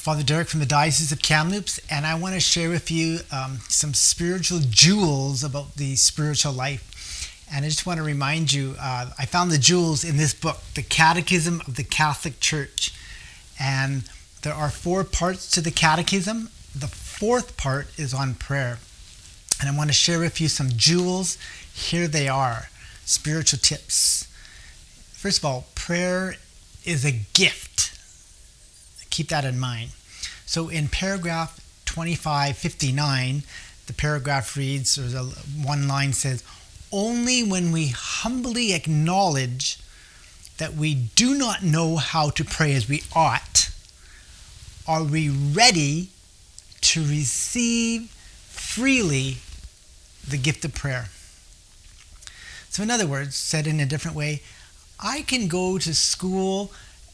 Father Derek from the Diocese of Kamloops, and I want to share with you some spiritual jewels about the spiritual life. And I just want to remind you, I found the jewels in this book, The Catechism of the Catholic Church. And there are 4 parts to the Catechism. The 4th part is on prayer. And I want to share with you some jewels. Here they are, spiritual tips. First of all, prayer is a gift. Keep that in mind. So in paragraph 2559, the paragraph reads, or one line says, "Only when we humbly acknowledge that we do not know how to pray as we ought, are we ready to receive freely the gift of prayer." So in other words, said in a different way, I can go to school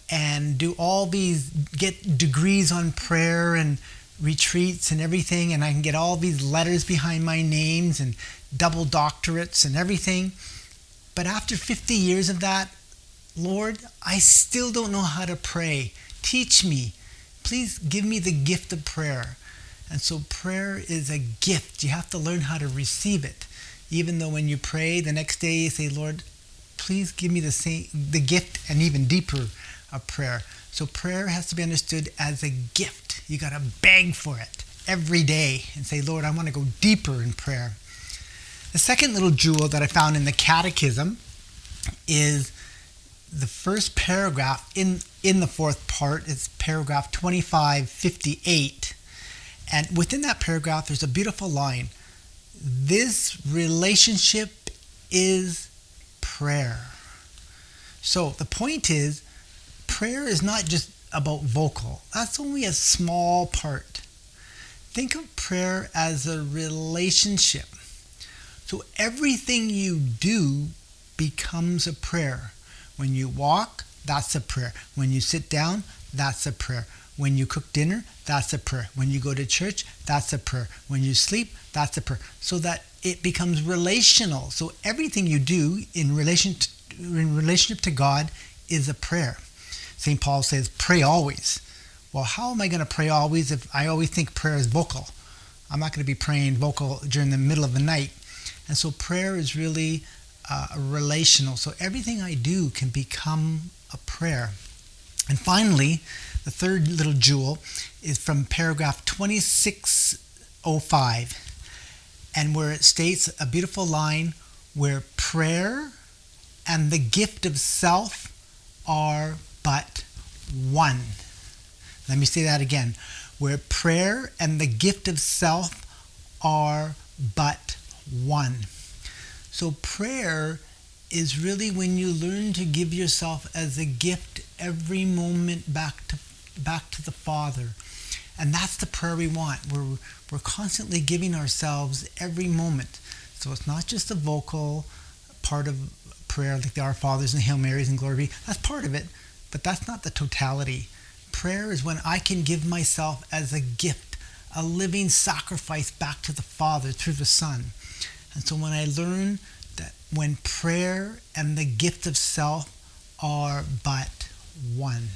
and do all these, get degrees on prayer and retreats and everything, and I can get all these letters behind my names and double doctorates and everything. But after 50 years of that, Lord, I still don't know how to pray. Teach me. Please give me the gift of prayer. And so prayer is a gift. You have to learn how to receive it. Even though when you pray, the next day you say, Lord, please give me the gift and even deeper of prayer. So prayer has to be understood as a gift. You got to beg for it every day and say, Lord, I want to go deeper in prayer. The second little jewel that I found in the Catechism is the first paragraph in the 4th part. It's paragraph 2558. And within that paragraph, there's a beautiful line. This relationship is prayer. So the point is, prayer is not just about vocal. That's only a small part. Think of prayer as a relationship. So everything you do becomes a prayer. When you walk, that's a prayer. When you sit down, that's a prayer. When you cook dinner, that's a prayer. When you go to church, that's a prayer. When you sleep, that's a prayer. So that it becomes relational. So everything you do in relationship to God is a prayer. St. Paul says, pray always. Well, how am I going to pray always if I always think prayer is vocal? I'm not going to be praying vocal during the middle of the night. And so prayer is really relational. So everything I do can become a prayer. And finally, the third little jewel is from paragraph 2605, and where it states a beautiful line where prayer and the gift of self are but one. Let me say that again. Where prayer and the gift of self are but one. So prayer is really when you learn to give yourself as a gift every moment back to the Father. And that's the prayer we want. We're constantly giving ourselves every moment. So it's not just the vocal part of prayer, like the Our Fathers and Hail Marys and Glory Be. That's part of it, but that's not the totality. Prayer is when I can give myself as a gift, a living sacrifice back to the Father through the Son. And so when I learn that when prayer and the gift of self are but one,